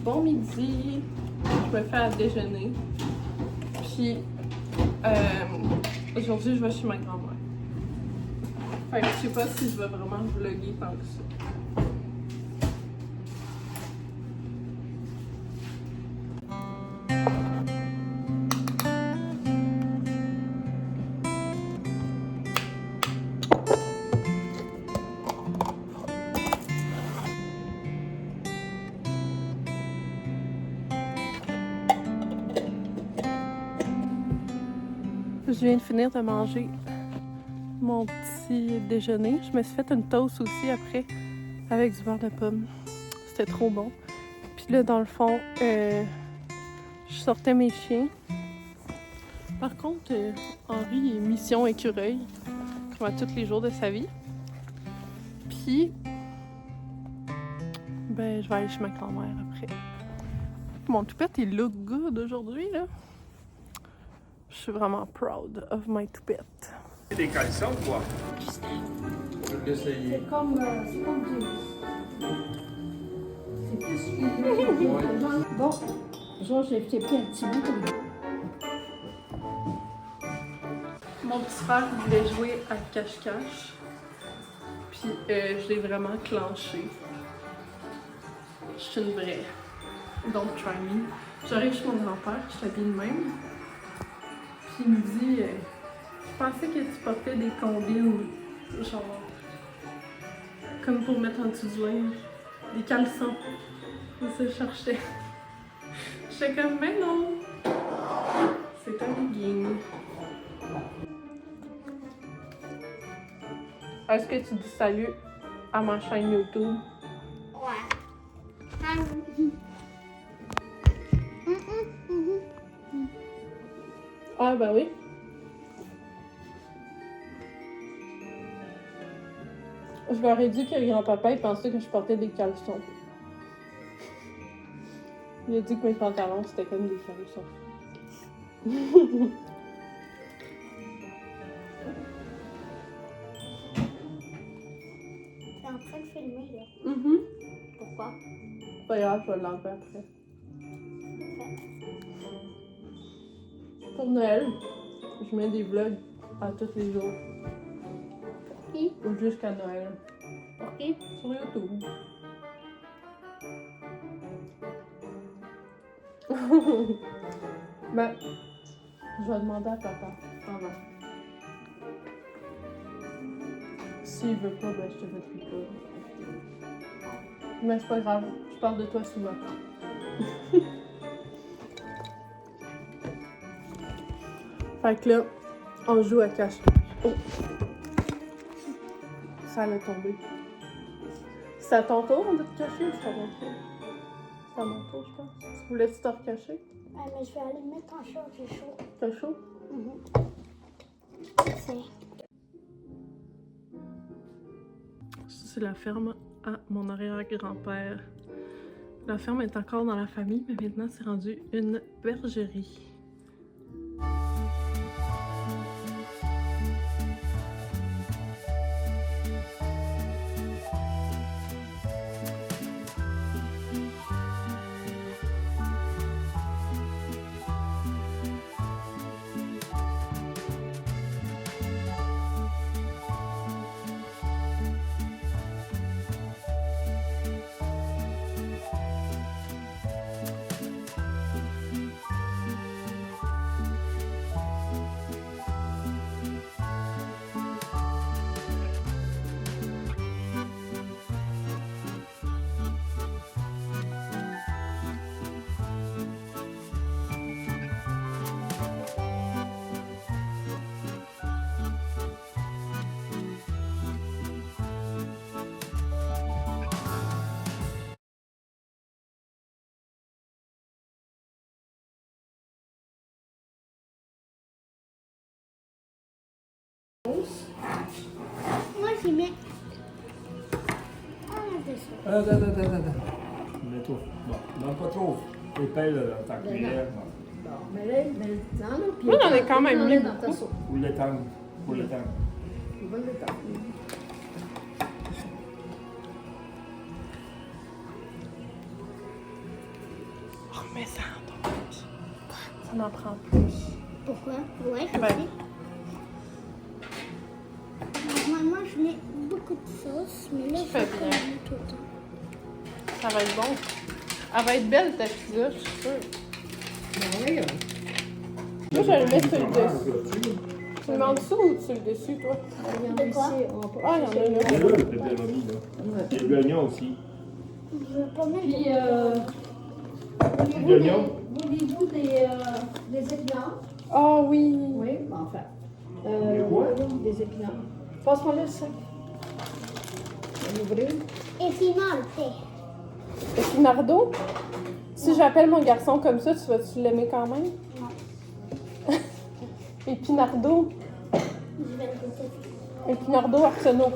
Bon midi, je me fais à déjeuner. Puis aujourd'hui, je vais chez ma grand-mère. Fait que je sais pas si je vais vraiment vlogger tant que ça. Je viens de finir de manger mon petit déjeuner. Je me suis fait une toast aussi après avec du beurre de pomme. C'était trop bon. Puis là, dans le fond, je sortais mes chiens. Par contre, Henri est mission écureuil, comme à tous les jours de sa vie. Puis, ben, je vais aller chez ma grand-mère après. Mon toupette, il look good aujourd'hui, là. Je suis vraiment proud of my toupette. Des caleçons, quoi? Je vais l'essayer. C'est comme jeans. C'est plus Bon, Georges, j'ai pris un petit bout comme ça. Mon petit frère voulait jouer à cache-cache. Puis je l'ai vraiment clenché. Je suis une vraie. Don't try me. J'arrive chez mon grand-père, je t'habille de même. Puis il me dit je pensais que tu portais des combines, genre comme pour mettre en dessous du linge. Des caleçons. C'est ça que je cherchais. J'étais comme mais non! C'est un legging. Est-ce que tu dis salut à ma chaîne YouTube? Ouais. Ah ben oui. Je leur ai dit que grand-papa il pensait que je portais des caleçons. Il a dit que mes pantalons c'était comme des caleçons. T'es en train de filmer, là. Pourquoi? Pas grave, je vais l'enlever après. Pour Noël, je mets des vlogs à tous les jours. Qui? Ou jusqu'à Noël. Pour qui? Sur YouTube. Ben, je vais demander à papa. Ah non. S'il veut pas, ben je te mettrai pas. Mais c'est pas grave, je parle de toi souvent. Fait que là, on joue à cache-cache. Oh! Ça allait tomber. C'est à ton tour de te cacher ou c'est à mon tour? C'est à mon tour, je pense. Tu voulais-tu te recacher? Ah, mais je vais aller me mettre en chaud, j'ai chaud. T'as chaud? C'est... Ça, c'est la ferme à mon arrière-grand-père. La ferme est encore dans la famille, mais maintenant, c'est rendu une bergerie. Moi, j'y mets... Ah, c'est ça. Attends. Mets-toi. Bon, non, pas trop épais, là, tant que Bon, mais là, mets-le-en, là. Puis Oui, on est quand même mis dans ta beaucoup. sauce. Pour l'étendre. Pour l'étendre. On va l'étendre. Remets ça en donc. Ça en prend plus. Pourquoi? Ouais, je Ben. sais. Normalement, je mets beaucoup de sauce, mais là, Tu je fais vais bien. pas mettre tout le temps. Ça va être bon. Elle va être belle ta pizza, je suis sûre. Oui, Moi, je le mets sur le Fromage, dessus. là-dessus. Tu le mets en dessous ou sur le dessus, toi? il y en a De quoi? ici. On va Ah, il y en a C'est là. là, le pepperoni, là. Ouais. Et l'oignon aussi. Je vais pas mettre Puis, de... L'oignon? voulez-vous des épinards? Ah oui. Oui, enfin. Des quoi? Des épinards. Passe-moi le sac. On va l'ouvrir. Et final, thé. Epinardo? Si j'appelle mon garçon comme ça, tu vas-tu l'aimer quand même? Non, Epinardo? je vais le goûter. Epinardo Arsenault.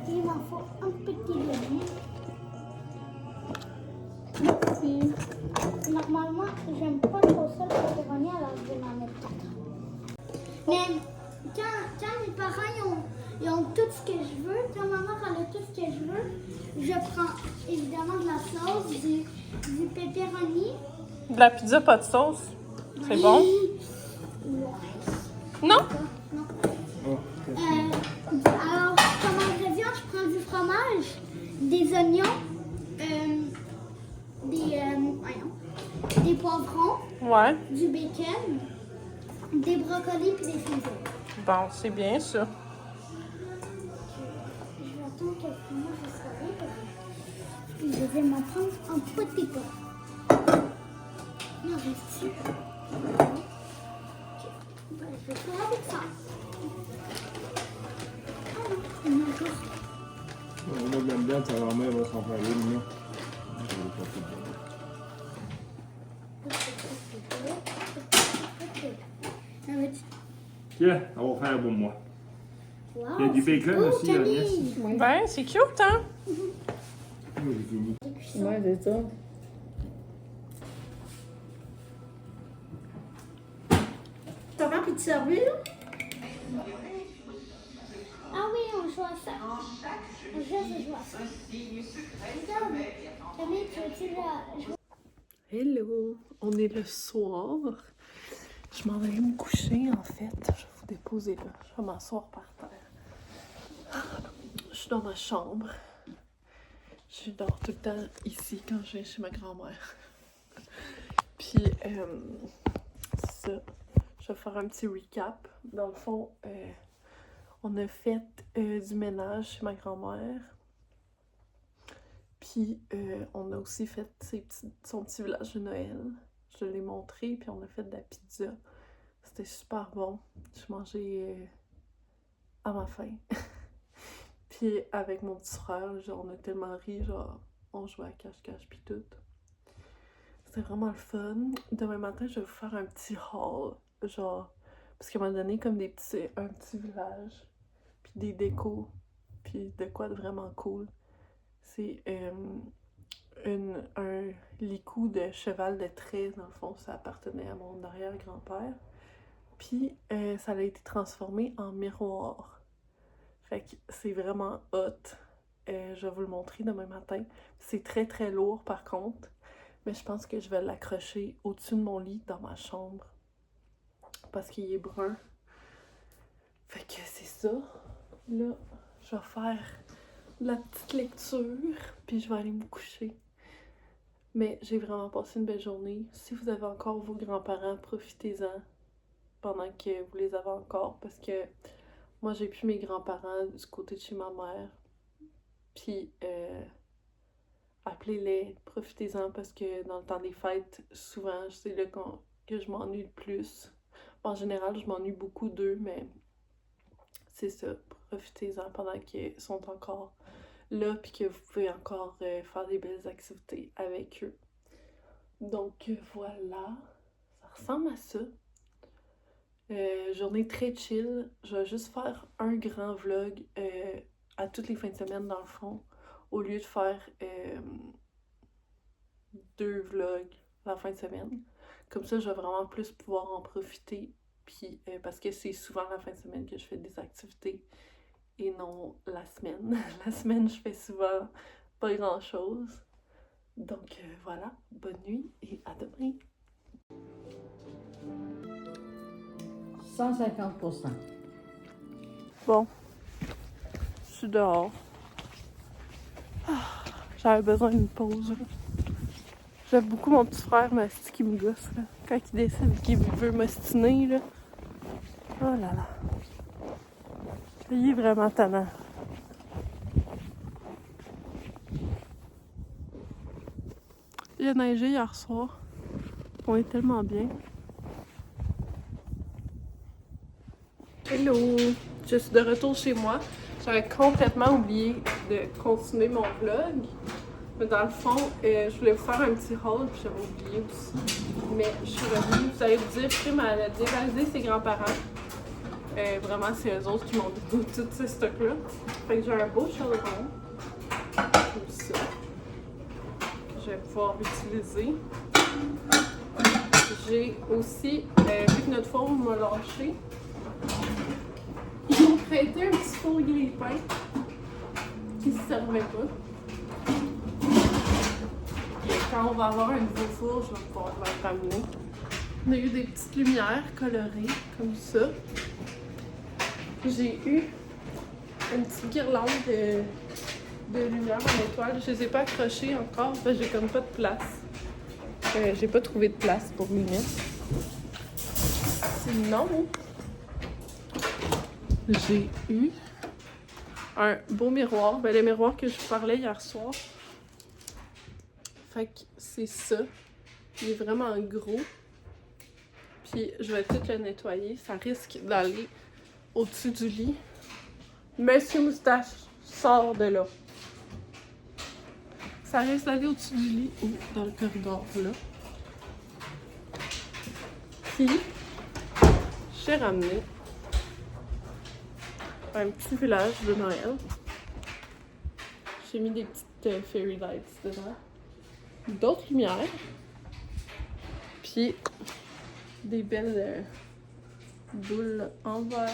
Il m'en faut un petit lemon. Merci. Normalement, j'aime pas trop ça, le pepperoni, alors je vais en mettre 4. Mais quand mes parents ils ont tout ce que je veux, quand ma mère elle a tout ce que je veux, je prends évidemment de la sauce, du pepperoni. De la pizza, pas de sauce. C'est bon? Ouais. Non? Non. Oh, Alors, comme ingrédient, je prends du fromage, des oignons, des poivrons, Ouais. du bacon, des brocolis et des ciseaux. Bon, c'est bien ça. Je vais attendre que le fromage soit libre. Puis je vais m'en prendre un petit peu. Il en reste-tu? Ok. Ben, je vais faire avec ça. Ah non, il y en a encore. on va mettre dedans, ta grand-mère va s'en faire une, là. Ah, mais tu- Tiens, on va faire pour moi. Wow, Il y a du c'est bacon beau, aussi, Camille. Agnès. Oui. Ben, c'est cute, hein? Moi, j'ai fini. Oui, c'est ça. T'as envie de servir? Ah oui, on joue à ça. On joue à ça. Regarde, Camille, tu veux-tu jouer? Hello! On est le soir. Je m'en vais me coucher, en fait. Je vais vous déposer là. Je vais m'asseoir par terre. Je suis dans ma chambre. Je dors tout le temps ici quand je viens chez ma grand-mère. Puis, c'est ça. Je vais faire un petit recap. Dans le fond, on a fait du ménage chez ma grand-mère. Puis, on a aussi fait son petit village de Noël. Je l'ai montré, puis on a fait de la pizza. C'était super bon. Je mangeais à ma faim. Puis, avec mon petit frère, genre, on a tellement ri, genre, on jouait à cache-cache, puis tout. C'était vraiment le fun. Demain matin, je vais vous faire un petit haul, genre, parce qu'elle m'a donné comme un petit village, puis des décos, puis de quoi de vraiment cool. C'est un licou de cheval de trait, dans le fond, ça appartenait à mon arrière-grand-père. Puis ça a été transformé en miroir. Fait que c'est vraiment hot. Je vais vous le montrer demain matin. C'est très très lourd par contre, mais je pense que je vais l'accrocher au-dessus de mon lit dans ma chambre. Parce qu'il est brun. Fait que c'est ça. Là, je vais faire la petite lecture, puis je vais aller me coucher. Mais j'ai vraiment passé une belle journée. Si vous avez encore vos grands-parents, profitez-en pendant que vous les avez encore, parce que moi, j'ai plus mes grands-parents du côté de chez ma mère. Puis, appelez-les, profitez-en, parce que dans le temps des fêtes, souvent, c'est là que je m'ennuie le plus. En général, je m'ennuie beaucoup d'eux, mais c'est ça, profitez-en pendant qu'ils sont encore là, puis que vous pouvez encore faire des belles activités avec eux. Donc voilà, ça ressemble à ça. Journée très chill. Je vais juste faire un grand vlog à toutes les fins de semaine dans le fond, au lieu de faire 2 vlogs la fin de semaine. Comme ça, je vais vraiment plus pouvoir en profiter. Puis parce que c'est souvent la fin de semaine que je fais des activités et non la semaine. La semaine, je fais souvent pas grand-chose. Donc voilà, bonne nuit et à demain. 150%. Bon, je suis dehors. J'avais besoin d'une pause. J'aime beaucoup mon petit frère, mais c'est qui me gosse, là. Quand il décide qu'il veut m'ostiner, là. Oh là là. Il est vraiment tannant. Il a neigé hier soir. On est tellement bien. Hello! Je suis de retour chez moi. J'avais complètement oublié de continuer mon vlog. Mais dans le fond, je voulais vous faire un petit haul, puis j'avais oublié aussi. Mais je suis revenue. Vous allez vous dire, Prime, elle a dévalisé ses grands-parents. Vraiment, c'est eux autres qui m'ont donné tous ces stocks-là. Fait que j'ai un beau chaudron. Comme ça. Que je vais pouvoir utiliser. J'ai aussi, vu que notre four m'a lâché, ils m'ont prêté un petit four grille-pain qui ne servait pas. Et quand on va avoir un nouveau four, je vais pouvoir le ramener. On a eu des petites lumières colorées, comme ça. J'ai eu une petite guirlande de lumière en étoile. Je les ai pas accrochées encore parce que j'ai comme pas de place. J'ai pas trouvé de place pour les mettre. Sinon, j'ai eu un beau miroir. Ben, le miroir que je vous parlais hier soir. Fait que c'est ça. Il est vraiment gros. Puis je vais tout le nettoyer. Ça risque d'aller au-dessus du lit. Monsieur Moustache sort de là. Ça risque d'aller au-dessus du lit ou dans le corridor là. Puis, j'ai ramené un petit village de Noël. J'ai mis des petites fairy lights dedans. D'autres lumières. Puis, des belles boules en verre.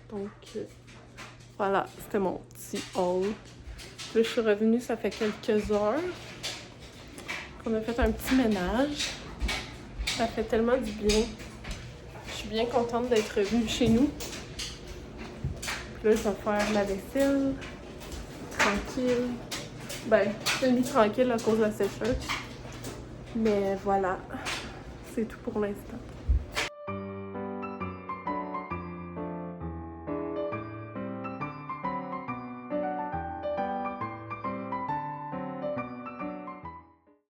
Donc, voilà, c'était mon petit haul. Là, je suis revenue, ça fait quelques heures qu'on a fait un petit ménage. Ça fait tellement du bien. Je suis bien contente d'être revenue chez nous. Puis là, je vais faire la vaisselle. Tranquille. Ben, semi-tranquille à cause de la sécheuse. Mais voilà, c'est tout pour l'instant.